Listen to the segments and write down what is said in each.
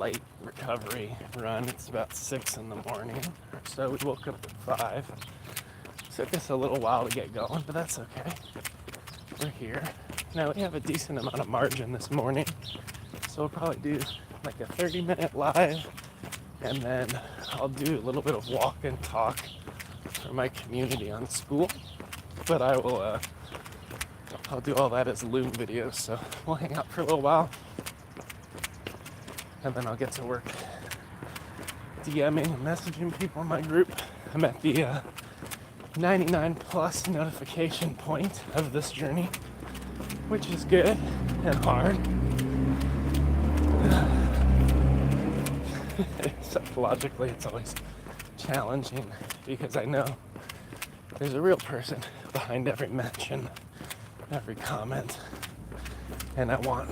light recovery run. It's about 6 in the morning, so we woke up at 5. Took us a little while to get going, but that's okay. We're here. Now we have a decent amount of margin this morning, so we'll probably do like a 30-minute live, and then I'll do a little bit of walk and talk for my community on Skool. But I'll do all that as Loom videos, so we'll hang out for a little while, and then I'll get to work DMing and messaging people in my group. I'm at the 99 plus notification point of this journey, which is good and hard. Psychologically, it's always challenging because I know there's a real person behind every mention, every comment, and I want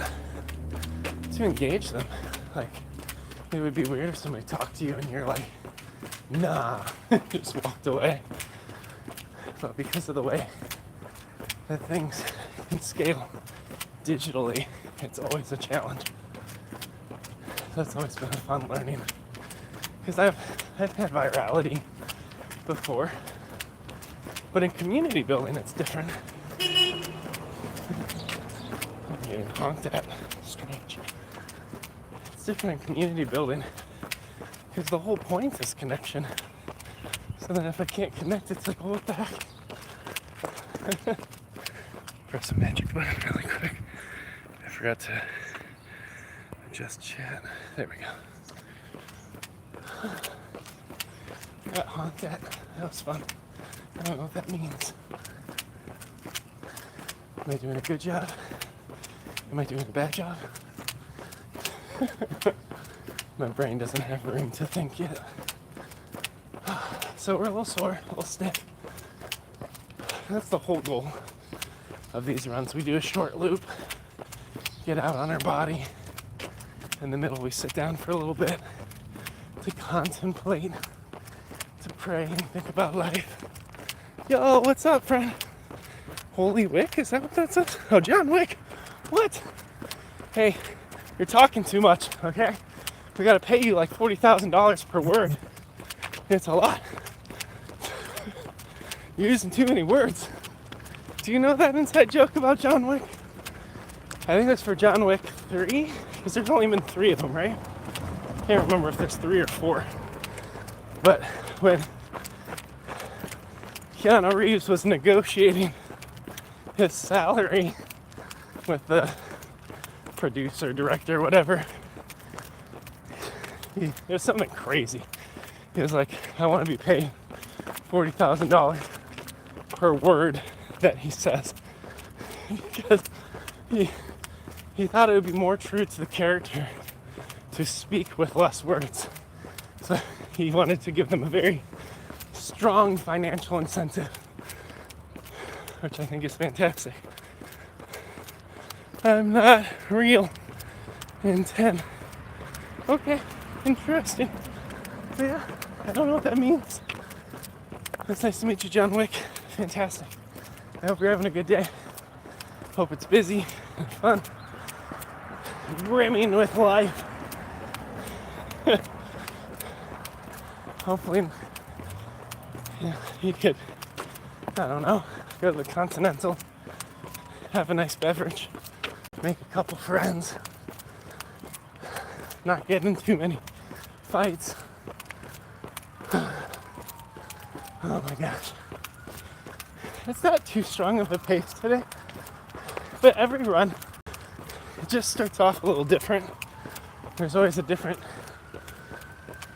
to engage them. Like, it would be weird if somebody talked to you and you're like, nah, just walked away. But because of the way that things can scale digitally, it's always a challenge. That's always been a fun learning. Because I've had virality before, but in community building, it's different. I'm getting honked at. Strange. It's different in community building because the whole point is connection. So then if I can't connect, it's like, well, what the heck? Press a magic button really quick. I forgot to adjust chat. There we go. Got honked at. That was fun. I don't know what that means. Am I doing a good job? Am I doing a bad job? My brain doesn't have room to think yet. So we're a little sore, a little stiff. That's the whole goal of these runs. We do a short loop, get out on our body. In the middle, we sit down for a little bit to contemplate, to pray and think about life. Yo, what's up, friend? Holy Wick? Is that what that says? Oh, John Wick. What? Hey, you're talking too much, okay? We gotta pay you like $40,000 per word. It's a lot. You're using too many words. Do you know that inside joke about John Wick? I think that's for John Wick 3, because there's only been 3 of them, right? Can't remember if there's 3 or 4. But when Keanu Reeves was negotiating his salary with the producer, director, whatever, it was something crazy. He was like, I want to be paid $40,000 per word that he says. Because he thought it would be more true to the character to speak with less words. So he wanted to give them a very strong financial incentive, which I think is fantastic. I'm not real in 10. Okay, interesting. So yeah, I don't know what that means. It's nice to meet you, John Wick. Fantastic. I hope you're having a good day. Hope it's busy and fun. Brimming with life. Hopefully, you could, I don't know, go to the Continental, have a nice beverage, make a couple friends, not get in too many fights. Oh my gosh. It's not too strong of a pace today, but every run, it just starts off a little different. There's always a different,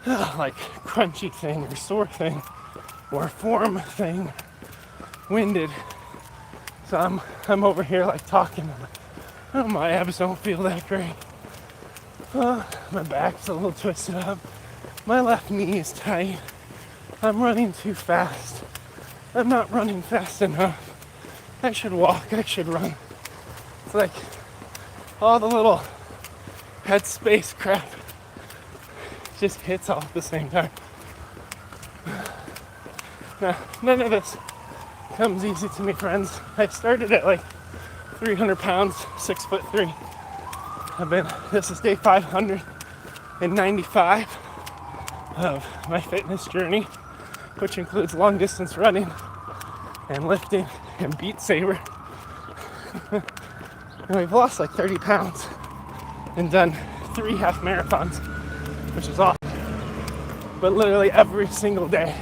like, crunchy thing, or sore thing, or form thing, winded. So I'm over here, like, talking. I'm like, oh, my abs don't feel that great. My back's a little twisted up. My left knee is tight. I'm running too fast. I'm not running fast enough. I should walk. I should run. It's like all the little headspace crap just hits all at the same time. Now, none of this comes easy to me, friends. I started at like 300 pounds, 6'3". This is day 500 in 95 of my fitness journey, which includes long distance running and lifting and Beat Saber. And we've lost like 30 pounds and done 3 half marathons, which is awesome. But literally every single day,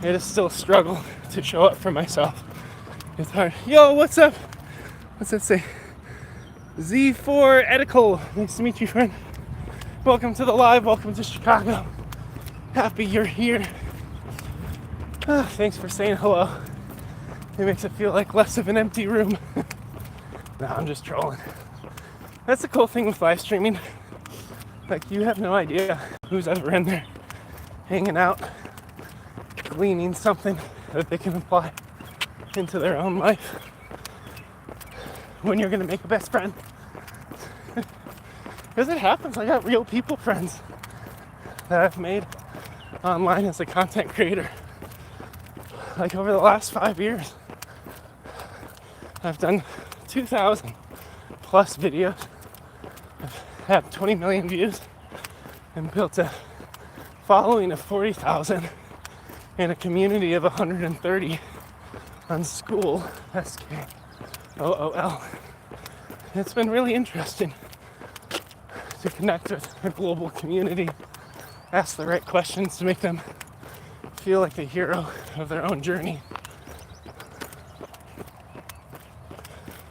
it is still a struggle to show up for myself. It's hard. Yo, what's up? What's that say? Z4 Edical. Nice to meet you, friend. Welcome to the live. Welcome to Chicago. Happy you're here. Thanks for saying hello. It makes it feel like less of an empty room. No, I'm just trolling. That's the cool thing with live streaming. Like, you have no idea who's ever in there hanging out, gleaning something that they can apply into their own life when you're gonna make a best friend. Because it happens. I got real people friends that I've made online as a content creator. Like, over the last 5 years, I've done 2,000 plus videos. I've had 20 million views and built a following of 40,000 and a community of 130 on Skool, Skool. It's been really interesting to connect with a global community, ask the right questions to make them feel like a hero of their own journey.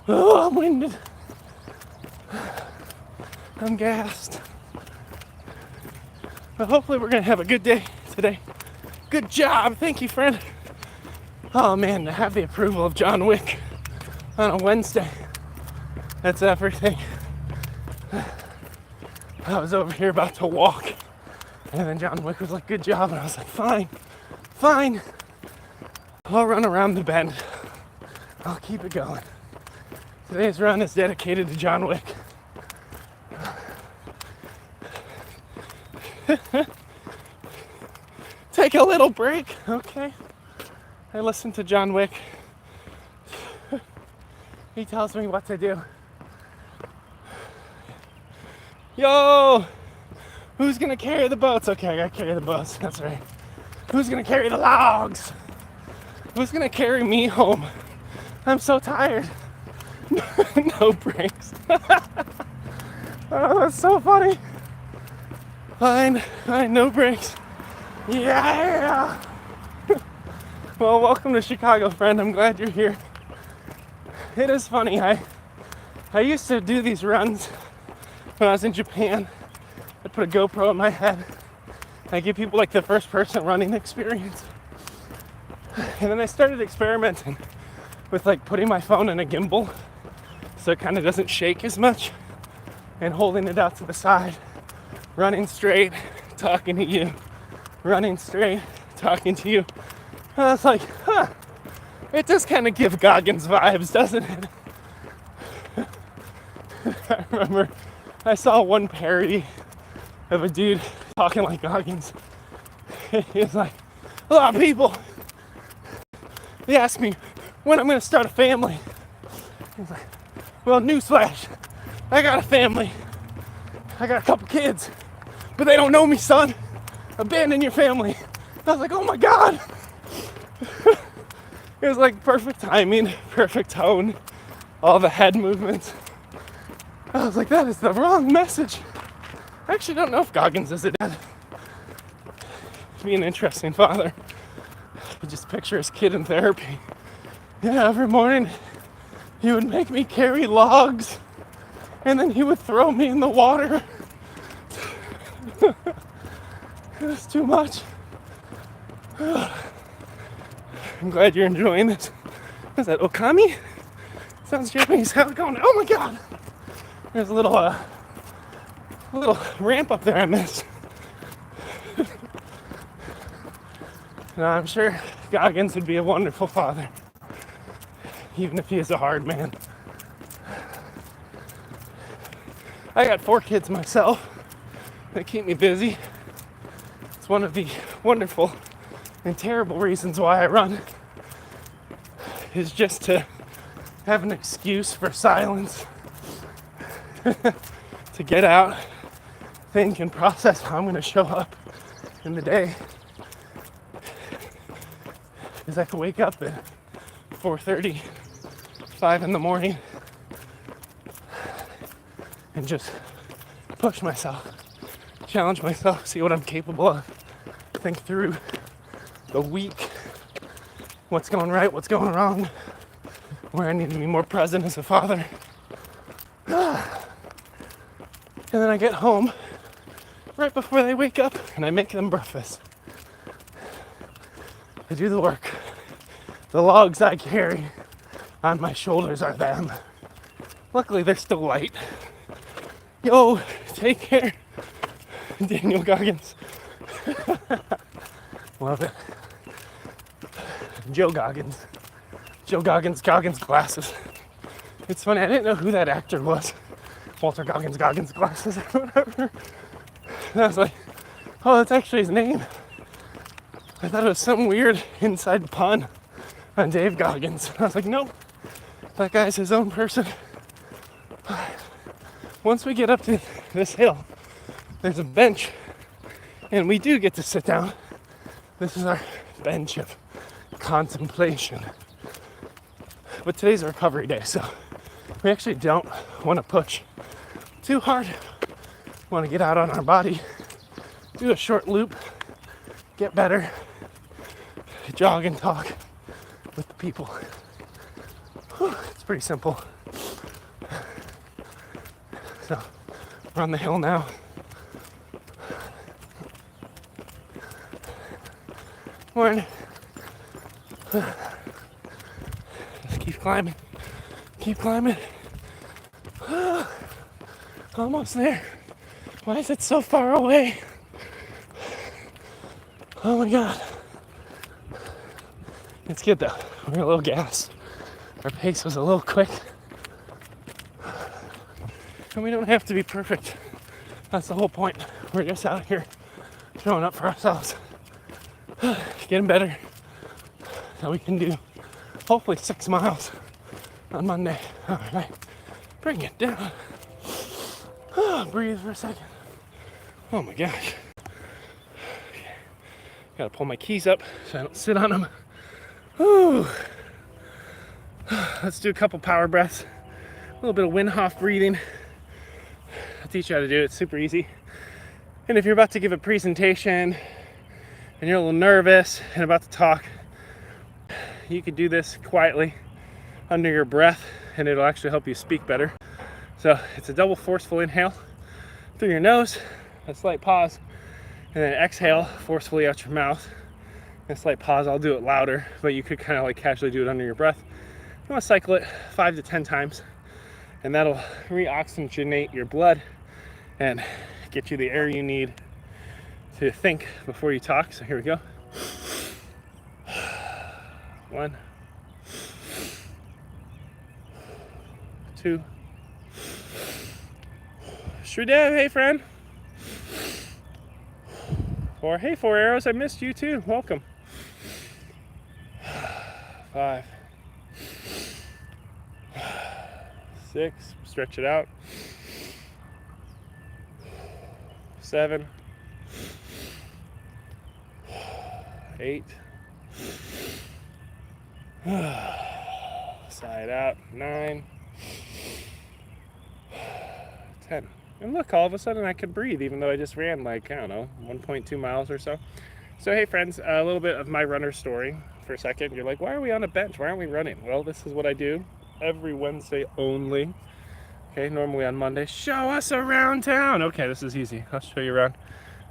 Oh, I'm winded. I'm gassed. But hopefully we're gonna have a good day today. Good job, thank you, friend. Oh man, to have the approval of John Wick on a Wednesday, that's everything. I was over here about to walk, and then John Wick was like, good job, and I was like, fine. I'll run around the bend. I'll keep it going. Today's run is dedicated to John Wick. Take a little break, okay? I listen to John Wick. He tells me what to do. Yo! Who's gonna carry the boats? Okay, I gotta carry the boats, that's right. Who's gonna carry the logs? Who's gonna carry me home? I'm so tired. No breaks. Oh, that's so funny. Fine, no breaks. Yeah! Well, welcome to Chicago, friend. I'm glad you're here. It is funny. I used to do these runs when I was in Japan. I'd put a GoPro in my head. I give people like the first person running experience. And then I started experimenting with like putting my phone in a gimbal so it kind of doesn't shake as much, and holding it out to the side, running straight, talking to you, running straight, talking to you. And I was like, it does kind of give Goggins vibes, doesn't it? I remember I saw one parody of a dude talking like Goggins. He was like, a lot of people, they ask me when I'm going to start a family. He's like, well, newsflash, I got a family. I got a couple kids, but they don't know me, son. Abandon your family. I was like, oh my God. It was like perfect timing, perfect tone, all the head movements. I was like, that is the wrong message. I actually don't know if Goggins is a dad. He'd be an interesting father. You just picture his kid in therapy. Yeah, every morning he would make me carry logs, and then he would throw me in the water. It was too much. I'm glad you're enjoying this. Is that Okami? Sounds Japanese. How's it going? Oh my God! There's a little ramp up there I missed. No, I'm sure Goggins would be a wonderful father, even if he is a hard man. I got 4 kids myself. They keep me busy. It's one of the wonderful and terrible reasons why I run, is just to have an excuse for silence. To get out, think and process how I'm going to show up in the day. Because I can wake up at 4:30, 5 in the morning and just push myself, challenge myself, see what I'm capable of, think through the week, what's going right, what's going wrong, where I need to be more present as a father. And then I get home right before they wake up and I make them breakfast. I do the work. The logs I carry on my shoulders are them. Luckily, they're still light. Yo, take care. Daniel Goggins. Love it. Joe Goggins. Joe Goggins glasses. It's funny, I didn't know who that actor was. Walter Goggins glasses or whatever. And I was like, oh, that's actually his name. I thought it was some weird inside pun on Dave Goggins. I was like, nope, that guy's his own person. Once we get up to this hill, there's a bench, and we do get to sit down. This is our bench of contemplation. But today's a recovery day, so we actually don't want to push too hard. We want to get out on our body, do a short loop, get better, jog and talk with the people. Whew, it's pretty simple. So we're on the hill now. Morning. Just keep climbing. Keep climbing. Almost there. Why is it so far away? Oh my god. It's good though. We're a little gassed. Our pace was a little quick. And we don't have to be perfect. That's the whole point. We're just out here showing up for ourselves. Getting better. So we can do hopefully 6 miles on Monday. Alright. Bring it down. Breathe for a second. Oh my gosh. Okay. Gotta pull my keys up so I don't sit on them. Whew. Let's do a couple power breaths. A little bit of Wim Hof breathing. I'll teach you how to do it. It's super easy. And if you're about to give a presentation and you're a little nervous and about to talk, you can do this quietly under your breath and it'll actually help you speak better. So it's a double forceful inhale through your nose, a slight pause, and then exhale forcefully out your mouth. And a slight pause, I'll do it louder, but you could kind of like casually do it under your breath. You want to cycle it 5 to 10 times, and that'll reoxygenate your blood and get you the air you need to think before you talk. So here we go. 1, 2. Shredev, hey friend. 4, hey 4 arrows, I missed you too. Welcome. 5, 6, stretch it out. 7, 8, side out. 9, 10. And look, all of a sudden I could breathe, even though I just ran like, I don't know, 1.2 miles or so. So hey friends, a little bit of my runner story for a second. You're like, why are we on a bench? Why aren't we running? Well, this is what I do every Wednesday only. Okay, normally on Monday. Show us around town. Okay, this is easy. I'll show you around.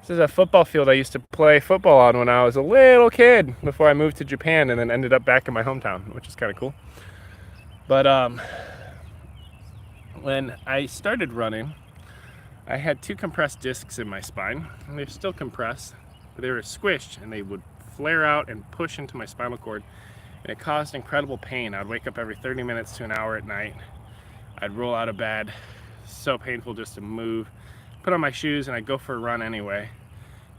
This is a football field I used to play football on when I was a little kid before I moved to Japan and then ended up back in my hometown, which is kind of cool. But when I started running, I had 2 compressed discs in my spine, and they're still compressed, but they were squished and they would flare out and push into my spinal cord, and it caused incredible pain. I'd wake up every 30 minutes to an hour at night. I'd roll out of bed, so painful just to move, put on my shoes, and I'd go for a run anyway.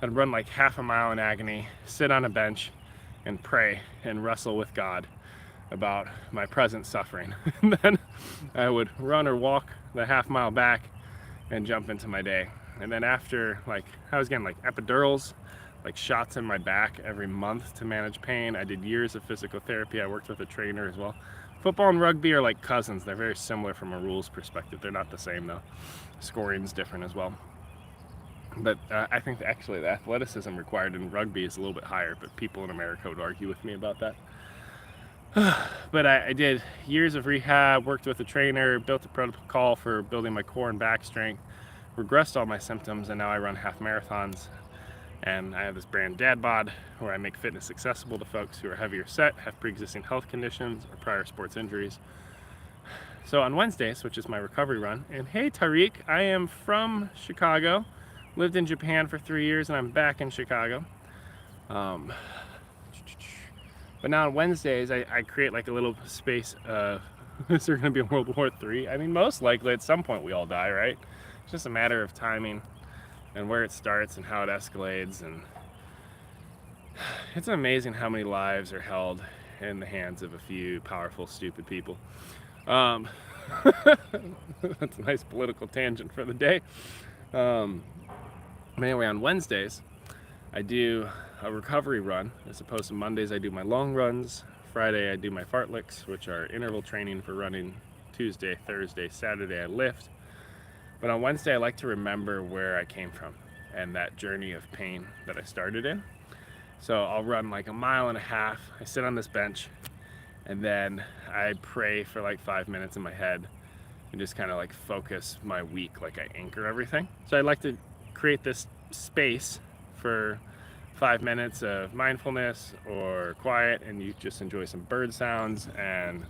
I'd run like half a mile in agony, sit on a bench, and pray and wrestle with God about my present suffering. And then I would run or walk the half mile back and jump into my day. And then after, like, I was getting like epidurals, like shots in my back every month to manage pain. I did years of physical therapy. I worked with a trainer as well. Football and rugby are like cousins. They're very similar from a rules perspective. They're not the same though. Scoring's different as well. But I think actually the athleticism required in rugby is a little bit higher, but people in America would argue with me about that. But I did years of rehab, worked with a trainer, built a protocol for building my core and back strength, regressed all my symptoms, and now I run half marathons. And I have this brand Dad Bod, where I make fitness accessible to folks who are heavier set, have pre-existing health conditions, or prior sports injuries. So on Wednesdays, which is my recovery run, and hey Tariq, I am from Chicago, lived in Japan for 3 years, and I'm back in Chicago. But now on Wednesdays, I create like a little space. Is there going to be a World War III? I mean, most likely at some point we all die, right? It's just a matter of timing and where it starts and how it escalates. And it's amazing how many lives are held in the hands of a few powerful, stupid people. That's a nice political tangent for the day. But anyway, on Wednesdays, I do a recovery run. As opposed to Mondays, I do my long runs. Friday, I do my fartleks, which are interval training for running. Tuesday, Thursday, Saturday, I lift. But on Wednesday, I like to remember where I came from and that journey of pain that I started in. So I'll run like a mile and a half. I sit on this bench, and then I pray for like 5 minutes in my head and just kind of like focus my week, like I anchor everything. So I like to create this space for 5 minutes of mindfulness or quiet, and you just enjoy some bird sounds and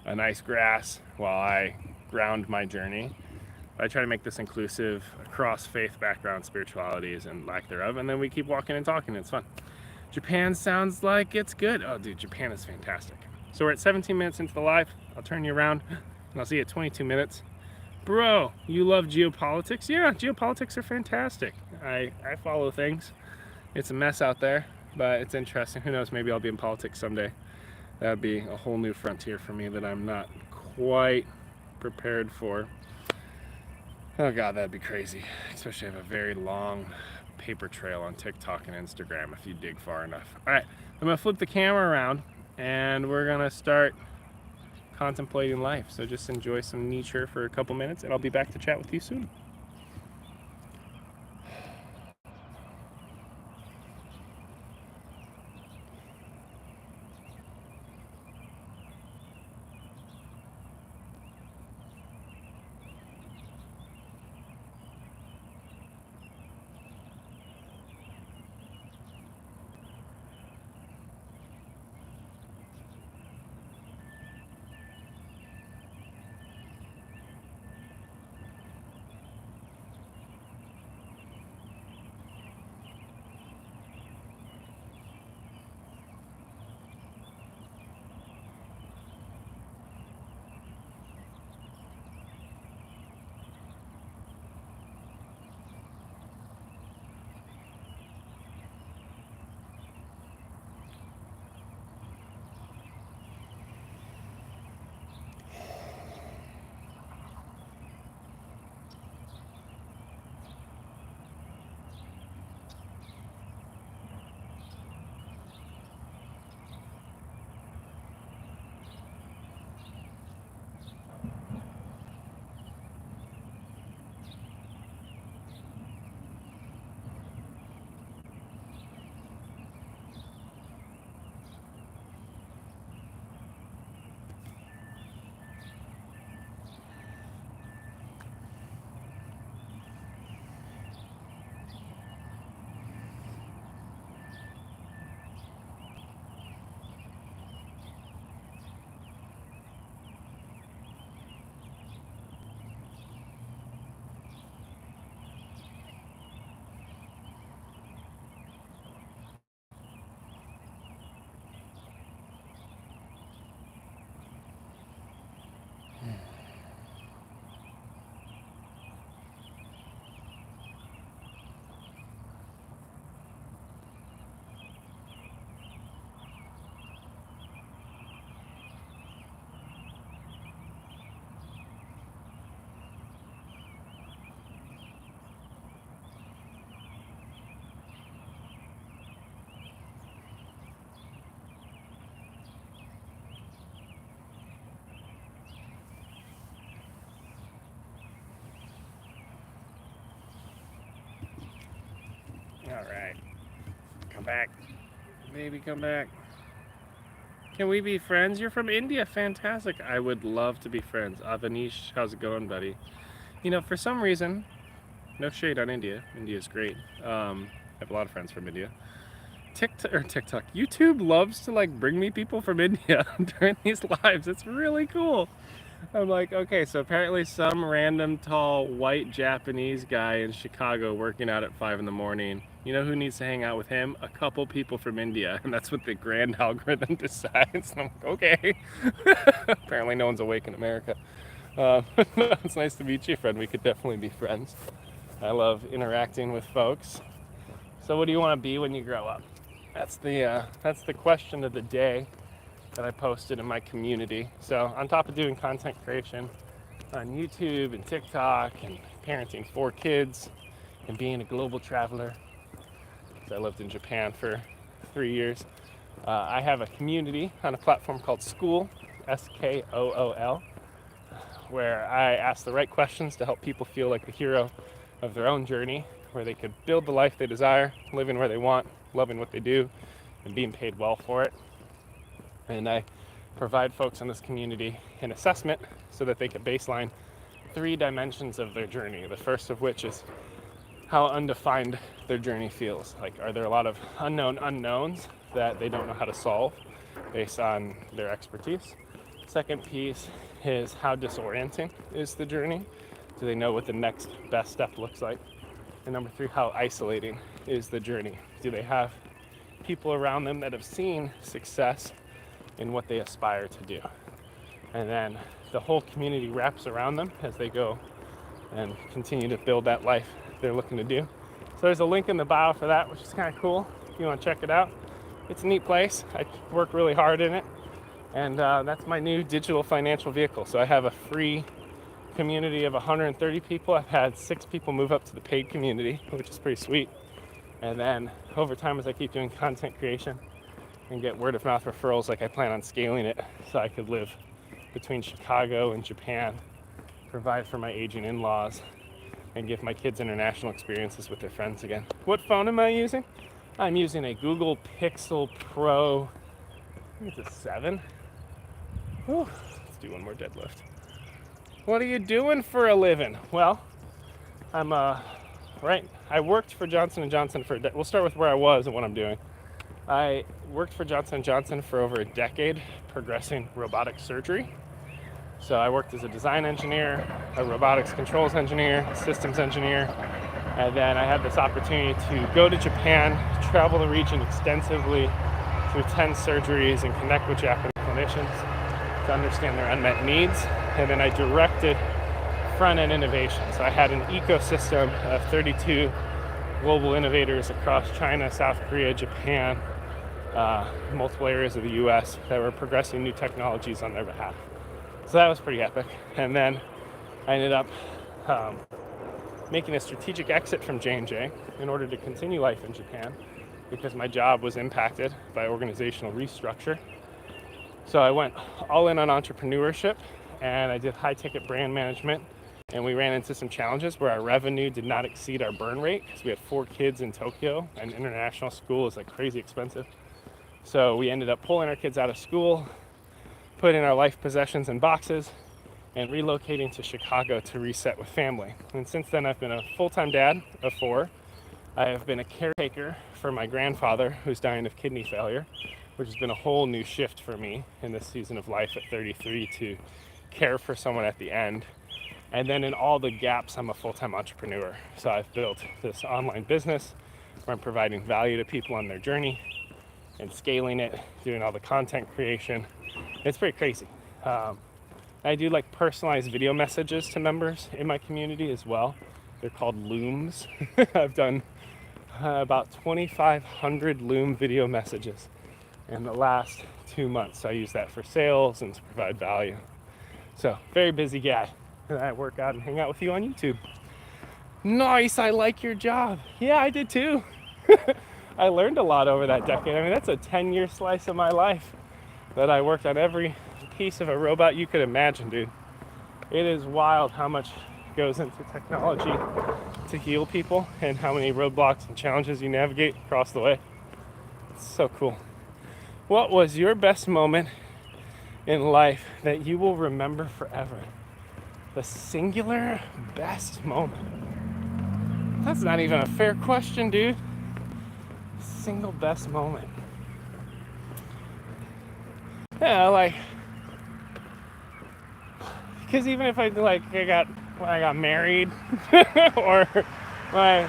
a nice grass while I ground my journey. I try to make this inclusive across faith background, spiritualities, and lack thereof, and then we keep walking and talking. It's fun. Japan sounds like it's good. Oh, dude, Japan is fantastic. So we're at 17 minutes into the live. I'll turn you around, and I'll see you at 22 minutes. Bro, you love geopolitics? Yeah, geopolitics are fantastic. I follow things. It's a mess out there, but it's interesting. Who knows, maybe I'll be in politics someday. That would be a whole new frontier for me that I'm not quite prepared for. Oh God, that'd be crazy. Especially I have a very long paper trail on TikTok and Instagram if you dig far enough. All right, I'm gonna flip the camera around and we're gonna start contemplating life. So just enjoy some nature for a couple minutes and I'll be back to chat with you soon. Alright. Come back. Baby, come back. Can we be friends? You're from India. Fantastic. I would love to be friends. Avanish, how's it going, buddy? You know, for some reason, no shade on India. India's great. I have a lot of friends from India. TikTok. YouTube loves to like bring me people from India during these lives. It's really cool. I'm like, okay, so apparently some random tall white Japanese guy in Chicago working out at 5 in the morning. You know who needs to hang out with him? A couple people from India, and that's what the grand algorithm decides. And I'm like, okay. Apparently no one's awake in America. It's nice to meet you, friend. We could definitely be friends. I love interacting with folks. So what do you want to be when you grow up? That's the question of the day that I posted in my community. So on top of doing content creation on YouTube and TikTok and parenting 4 kids and being a global traveler, I lived in Japan for 3 years, I have a community on a platform called Skool, Skool, where I ask the right questions to help people feel like the hero of their own journey, where they could build the life they desire, living where they want, loving what they do, and being paid well for it. And I provide folks in this community an assessment so that they can baseline 3 dimensions of their journey. The first of which is how undefined their journey feels. Like, are there a lot of unknown unknowns that they don't know how to solve based on their expertise? Second piece is how disorienting is the journey. Do they know what the next best step looks like? And number 3, how isolating is the journey? Do they have people around them that have seen success in what they aspire to do? And then the whole community wraps around them as they go and continue to build that life they're looking to do. So there's a link in the bio for that, which is kind of cool if you want to check it out. It's a neat place. I work really hard in it, and that's my new digital financial vehicle. So I have a free community of 130 people. I've had 6 people move up to the paid community, which is pretty sweet. And then over time, as I keep doing content creation and get word of mouth referrals, like I plan on scaling it so I could live between Chicago and Japan, provide for my aging in-laws, and give my kids international experiences with their friends again. What phone am I using? I'm using a Google Pixel Pro, I think it's a 7. Whew. Let's do one more deadlift. What are you doing for a living? Well, I worked for Johnson & Johnson we'll start with where I was and what I'm doing. I worked for Johnson & Johnson for over a decade, progressing robotic surgery. So I worked as a design engineer, a robotics controls engineer, systems engineer, and then I had this opportunity to go to Japan, travel the region extensively to attend surgeries and connect with Japanese clinicians to understand their unmet needs. And then I directed front-end innovation. So I had an ecosystem of 32 global innovators across China, South Korea, Japan, multiple areas of the US that were progressing new technologies on their behalf. So that was pretty epic. And then I ended up making a strategic exit from J&J in order to continue life in Japan because my job was impacted by organizational restructure. So I went all in on entrepreneurship, and I did high-ticket brand management, and we ran into some challenges where our revenue did not exceed our burn rate because we had 4 kids in Tokyo, and international school is like crazy expensive. So we ended up pulling our kids out of school, putting our life possessions in boxes, and relocating to Chicago to reset with family. And since then, I've been a full-time dad of 4. I have been a caretaker for my grandfather who's dying of kidney failure, which has been a whole new shift for me in this season of life at 33 to care for someone at the end. And then in all the gaps, I'm a full-time entrepreneur. So I've built this online business where I'm providing value to people on their journey and scaling it, doing all the content creation. It's pretty crazy. I do like personalized video messages to members in my community as well. They're called Looms. I've done about 2,500 Loom video messages in the last 2 months. So I use that for sales and to provide value. So very busy guy. And I work out and hang out with you on YouTube. Nice, I like your job. Yeah, I did too. I learned a lot over that decade. I mean, that's a 10-year slice of my life that I worked on every piece of a robot you could imagine, dude. It is wild how much goes into technology to heal people and how many roadblocks and challenges you navigate across the way. It's so cool. What was your best moment in life that you will remember forever? The singular best moment. That's not even a fair question, dude. Single best moment. Yeah, like, because even if when I got married, or when I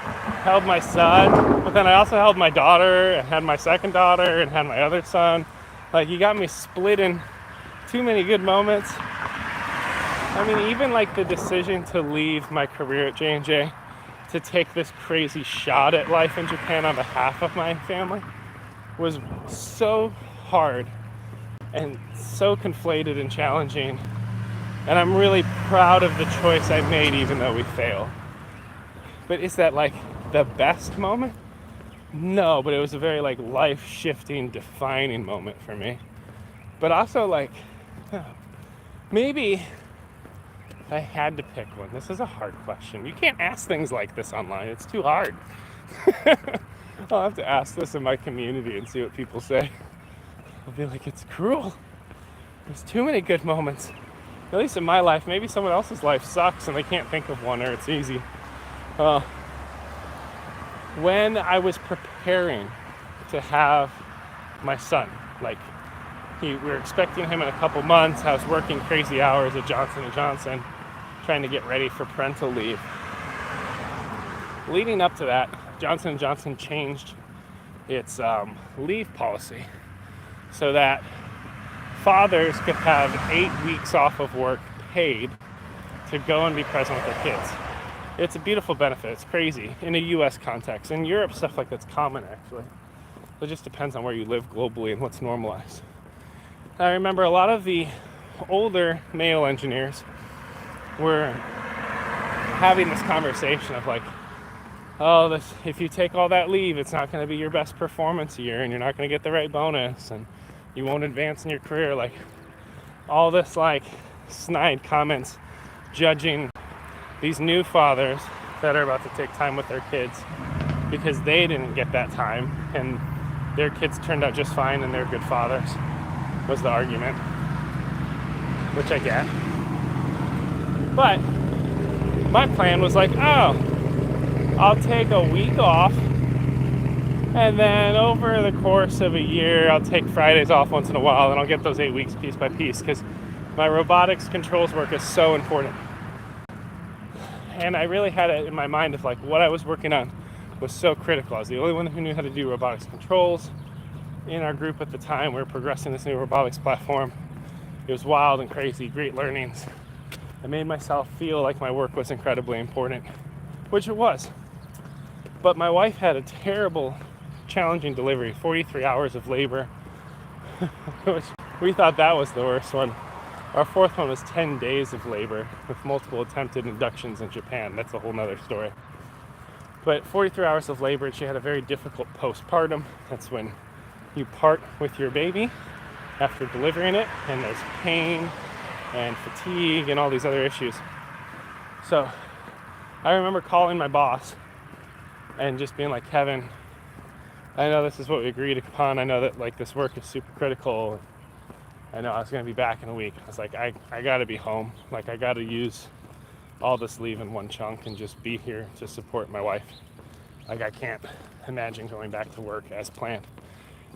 held my son, but then I also held my daughter and had my second daughter and had my other son. Like, you got me split in too many good moments. I mean, even like the decision to leave my career at J&J to take this crazy shot at life in Japan on behalf of my family was so hard and so conflated and challenging. And I'm really proud of the choice I made, even though we failed. But is that like the best moment? No, but it was a very like life-shifting, defining moment for me. But also like, maybe if I had to pick one. This is a hard question. You can't ask things like this online. It's too hard. I'll have to ask this in my community and see what people say. I'll be like, it's cruel. There's too many good moments. At least in my life. Maybe someone else's life sucks and they can't think of one, or it's easy. When I was preparing to have my son, like we were expecting him in a couple months. I was working crazy hours at Johnson & Johnson trying to get ready for parental leave. Leading up to that, Johnson & Johnson changed its leave policy so that fathers could have 8 weeks off of work paid to go and be present with their kids. It's a beautiful benefit. It's crazy in a US context. In Europe, stuff like that's common, actually. It just depends on where you live globally and what's normalized. I remember a lot of the older male engineers were having this conversation of like, oh, if you take all that leave, it's not going to be your best performance year, and you're not going to get the right bonus, and you won't advance in your career. Like, all this like snide comments judging these new fathers that are about to take time with their kids because they didn't get that time and their kids turned out just fine and they're good fathers, was the argument, which I get. But my plan was like, oh, I'll take a week off, and then over the course of a year, I'll take Fridays off once in a while, and I'll get those 8 weeks piece by piece, because my robotics controls work is so important. And I really had it in my mind of like what I was working on was so critical. I was the only one who knew how to do robotics controls in our group at the time. We were progressing this new robotics platform. It was wild and crazy, great learnings. I made myself feel like my work was incredibly important, which it was. But my wife had a terrible, challenging delivery, 43 hours of labor, which we thought that was the worst one. Our fourth one was 10 days of labor with multiple attempted inductions in Japan. That's a whole nother story. But 43 hours of labor, and she had a very difficult postpartum. That's when you part with your baby after delivering it, and there's pain and fatigue and all these other issues. So I remember calling my boss and just being like, Kevin, I know this is what we agreed upon. I know that like this work is super critical. I know I was going to be back in a week. I was like, I got to be home. Like, I got to use all this leave in one chunk and just be here to support my wife. Like, I can't imagine going back to work as planned.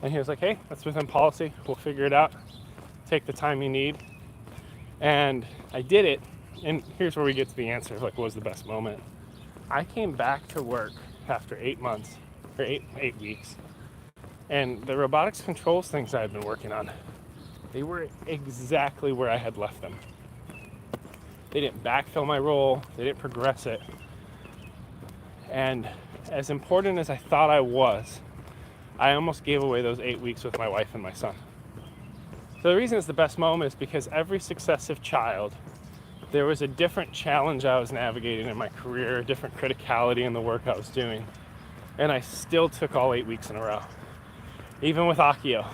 And he was like, hey, that's within policy. We'll figure it out. Take the time you need. And I did it. And here's where we get to the answer of like, what was the best moment? I came back to work after 8 months, or eight weeks. And the robotics controls things I had been working on, they were exactly where I had left them. They didn't backfill my role. They didn't progress it. And as important as I thought I was, I almost gave away those 8 weeks with my wife and my son. So the reason it's the best moment is because every successive child, there was a different challenge I was navigating in my career, a different criticality in the work I was doing. And I still took all 8 weeks in a row, even with Akio.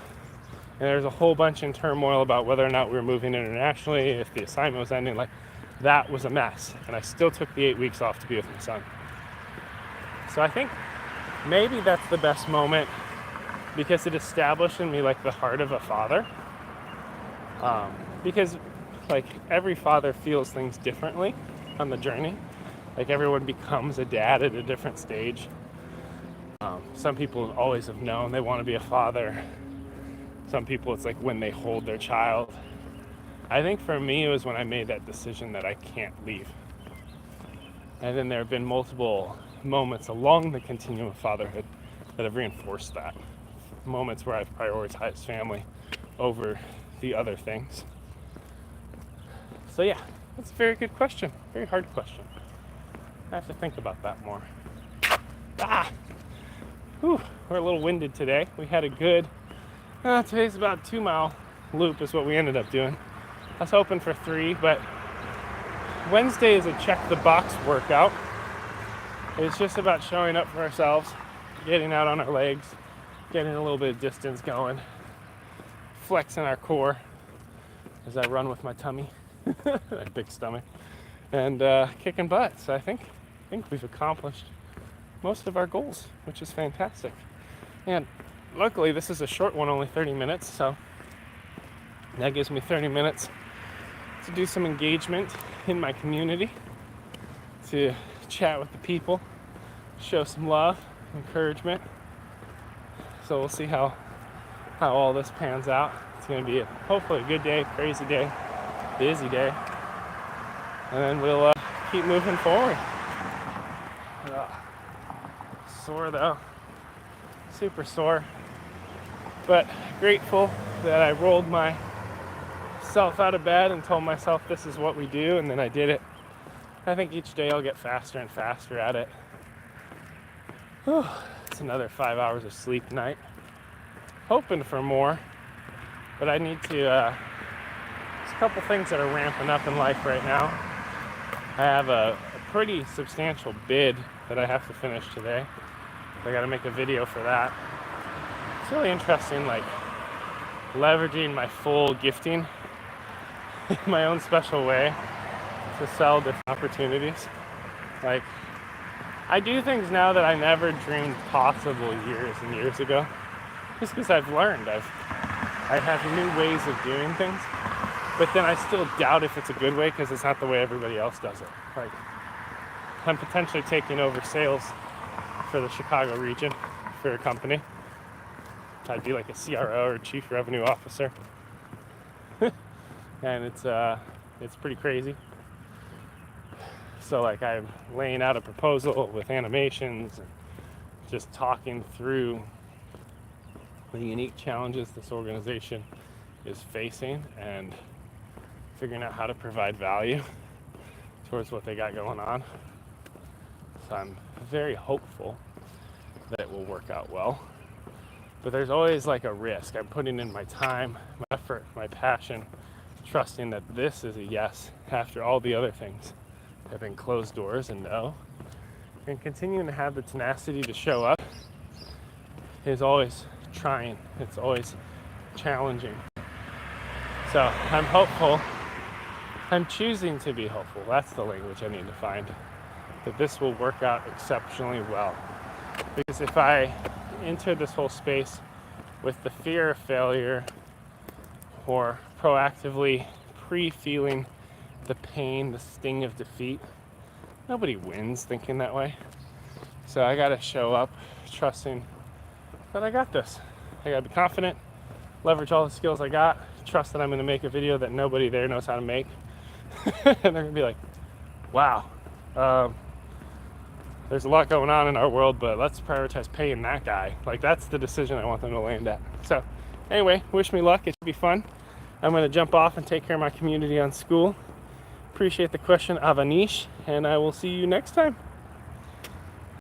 And there's a whole bunch in turmoil about whether or not we were moving internationally, if the assignment was ending. Like, that was a mess. And I still took the 8 weeks off to be with my son. So I think maybe that's the best moment because it established in me like the heart of a father. Because like every father feels things differently on the journey. Like everyone becomes a dad at a different stage. Some people always have known they want to be a father. Some people it's like when they hold their child. I think for me it was when I made that decision that I can't leave. And then there have been multiple moments along the continuum of fatherhood that have reinforced that. Moments where I've prioritized family over the other things. So yeah, that's a very good question. Very hard question. I have to think about that more. We're a little winded today. We had a good, today's about 2-mile loop is what we ended up doing. I was hoping for 3, but Wednesday is a check the box workout. It's just about showing up for ourselves, getting out on our legs, getting a little bit of distance going, flexing our core as I run with my tummy, my big stomach, and kicking butt. So I think we've accomplished most of our goals, which is fantastic. And luckily this is a short one, only 30 minutes, so that gives me 30 minutes to do some engagement in my community, to chat with the people, show some love, encouragement. So we'll see how all this pans out. It's going to be hopefully a good day, crazy day, busy day, and then we'll keep moving forward. Sore though, super sore, but grateful that I rolled myself out of bed and told myself this is what we do, and then I did it. I think each day I'll get faster and faster at it. It's another 5 hours of sleep night. Hoping for more, but I need to, there's a couple things that are ramping up in life right now. I have a pretty substantial bid that I have to finish today. I got to make a video for that. It's really interesting, like leveraging my full gifting in my own special way to sell different opportunities. Like, I do things now that I never dreamed possible years and years ago, just because I've learned. I have new ways of doing things, but then I still doubt if it's a good way because it's not the way everybody else does it. Like, I'm potentially taking over sales for the Chicago region for a company. I'd be like a CRO or chief revenue officer. And it's pretty crazy. So like I'm laying out a proposal with animations and just talking through the unique challenges this organization is facing and figuring out how to provide value towards what they got going on. So I'm very hopeful that it will work out well. But there's always like a risk. I'm putting in my time, my effort, my passion, trusting that this is a yes after all the other things have been closed doors and no. And continuing to have the tenacity to show up is always trying. It's always challenging. So I'm hopeful. I'm choosing to be hopeful. That's the language I need to find. That this will work out exceptionally well. Because if I enter this whole space with the fear of failure or proactively pre-feeling the pain, the sting of defeat, nobody wins thinking that way. So I gotta show up trusting that I got this. I gotta be confident, leverage all the skills I got, trust that I'm gonna make a video that nobody there knows how to make. And they're gonna be like, wow, there's a lot going on in our world, but let's prioritize paying that guy. Like, that's the decision I want them to land at. So anyway, wish me luck. It should be fun. I'm going to jump off and take care of my community on Skool. Appreciate the question, Avanish, and I will see you next time.